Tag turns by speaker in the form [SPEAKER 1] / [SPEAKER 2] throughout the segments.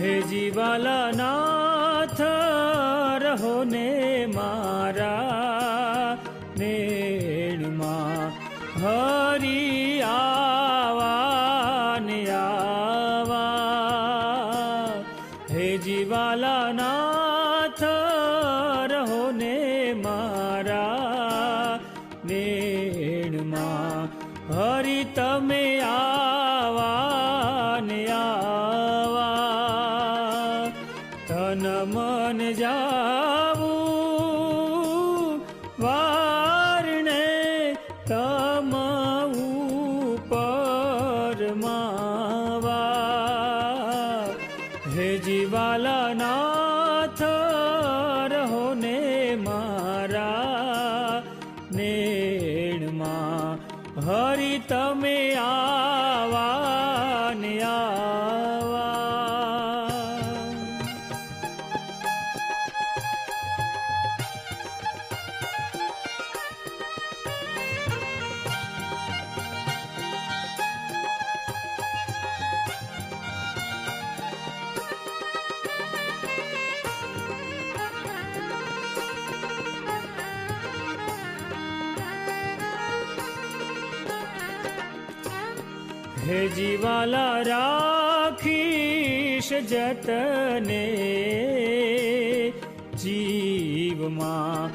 [SPEAKER 1] હે જીવાલા નાથ રહો ને મારા નેણમાં, હરી આવા ને આવા. હે જીવાલા નાથ રહો ને મારા નેણમાં, હરી તમે આવા ને આવા. તન મન જાવું વારણે તમ ઉપર માવા. હે જીવાલા નાથ રહો ને મારા નેણમાં, હરી તમે આવા ને આવા. હે જીવાલા રાખીશ જતને જીવમાં,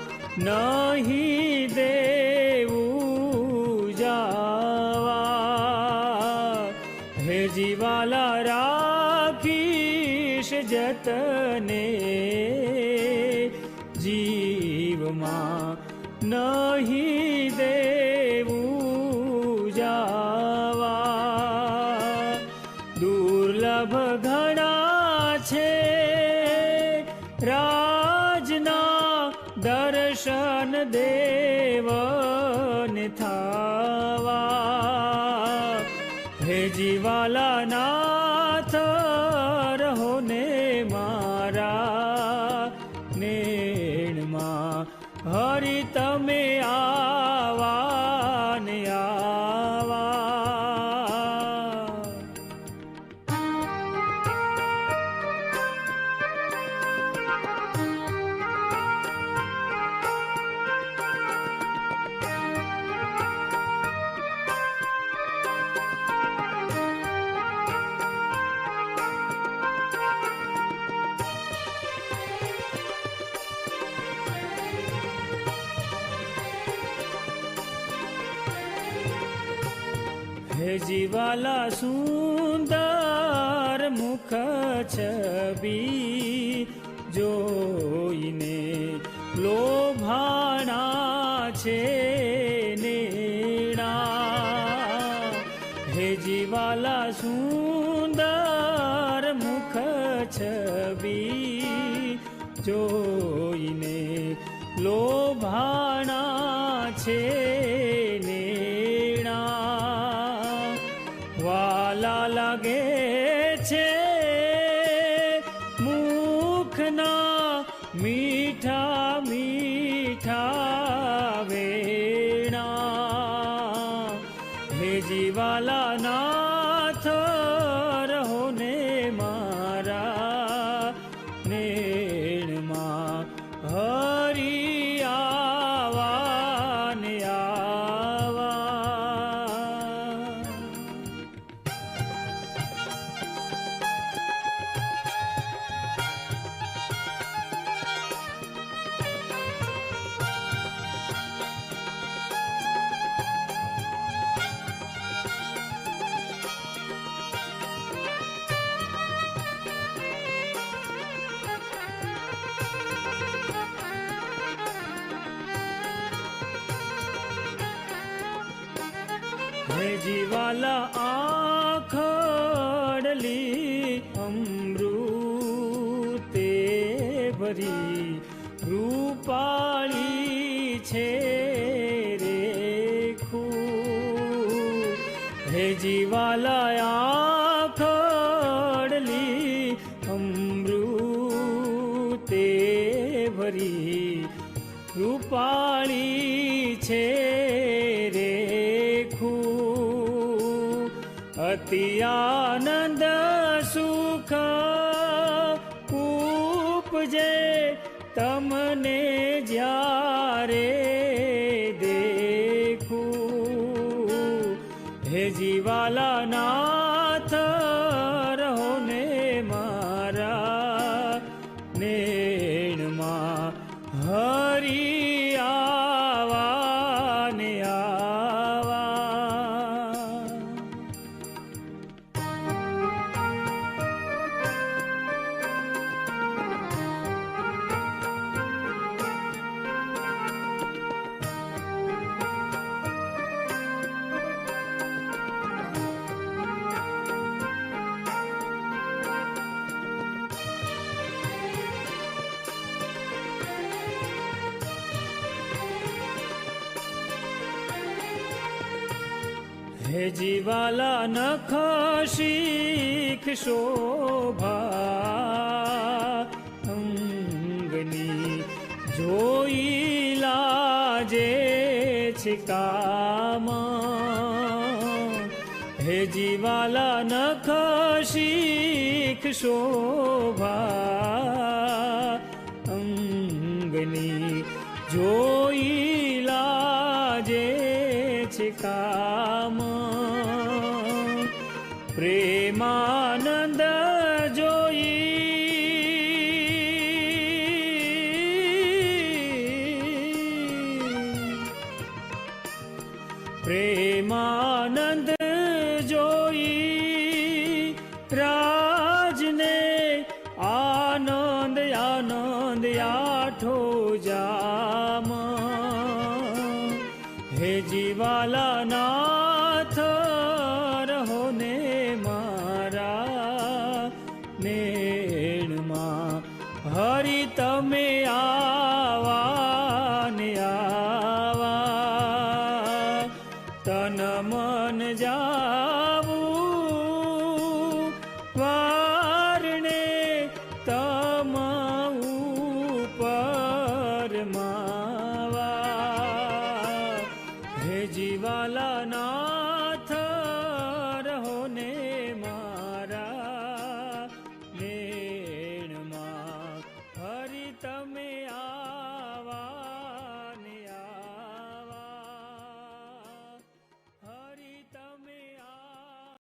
[SPEAKER 1] નહીં દેવું જાવા. હે જીવાલા રાખીશ જતને જીવમાં, નહીં દેવું જાવા. દુર્લભ ઘણા છે રાજના દર્શન દેવને થાવા. હે જીવાલા નાથ રહો ને મારા નેણમાં, હરી તમે આવા ને આવા. હે જીવાલા સુંદર મુખ છબી જોઈને લોભાણા છે નેણા. હે જીવાલા સુંદર મુખ છબી જોઈને લોભાણા છે નેણા. વાલા લાગે છે મુખના મીઠા મીઠા વેણા. હે જીવાલા નાથ રહો ને મારા નેણમાં, હરી આવા ને આવા. હે જીવાલા આખડલી અમૃતે ભરી રૂપાળી છે રેખું. હે જીવાલા આખડલી અમૃતે ભરી રૂપાળી છે રેખું. અતિ આનંદ સુખ તમને જ્યારે દેખું હે જીવાલા નાથ રહો ને મારા નેણમાં હરી આવા ને આવા. હે જીવાલા નખ શીખ શોભા અંગની જોઈ લાજે છે કામ. હે જીવાલા નખ શીખ શોભા અંગની જોઈ લાજે છે કામ. પ્રેમાનંદ પ્રેમાનંદ જોઈ રાજને આનંદ આનંદ આઠો જામ. હે જીવાલા નાથ રહો ને મારા નેણમાં હરિ તમે આવા ને આવા. તન મન જાવું વારણે તમ ઉપર માવા. હે જીવાલા નાથ રહો ને મારા નેણમાં હરિ તમે આવા ને આવા. હરિ તમે આવા.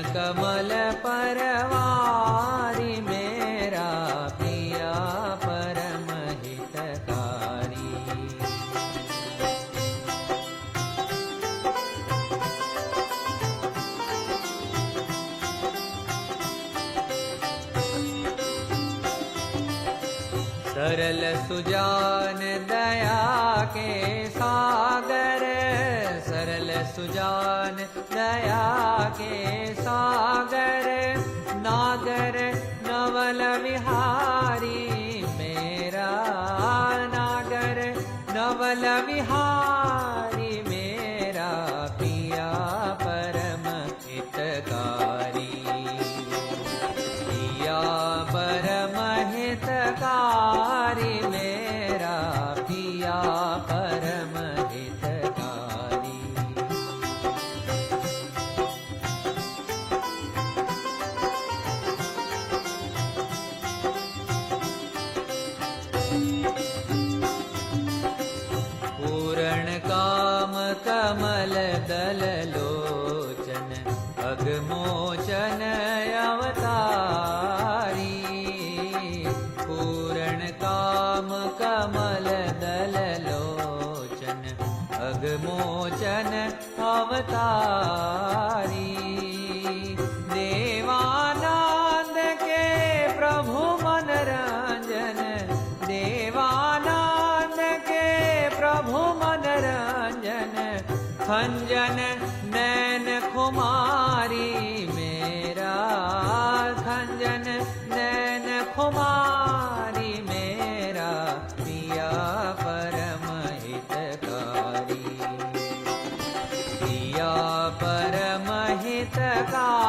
[SPEAKER 2] कमल परवारी मेरा पिया परम हितकारी। सरल सुजान दया के सागर, सरल सुजान दया के सागर, नागर नवल विहारी मेरा नागर नवल विहारी मेरा पिया परम हितकारी। पिया परम हितकारी मेरा पिया परम हितकारी। पूर्ण काम कमल दल लोचन अगमोचन अवतारी। पूर्ण काम कमल दल लोचन अगमोचन अवतारी। देवानंद के प्रभु मनरंजन, देवानंद के प्रभु मनरंजन, खंजन नैन कुमारी मेरा खंजन नैन कुमारी मेरा पिया परम हितकारी। पिया परम हितकारी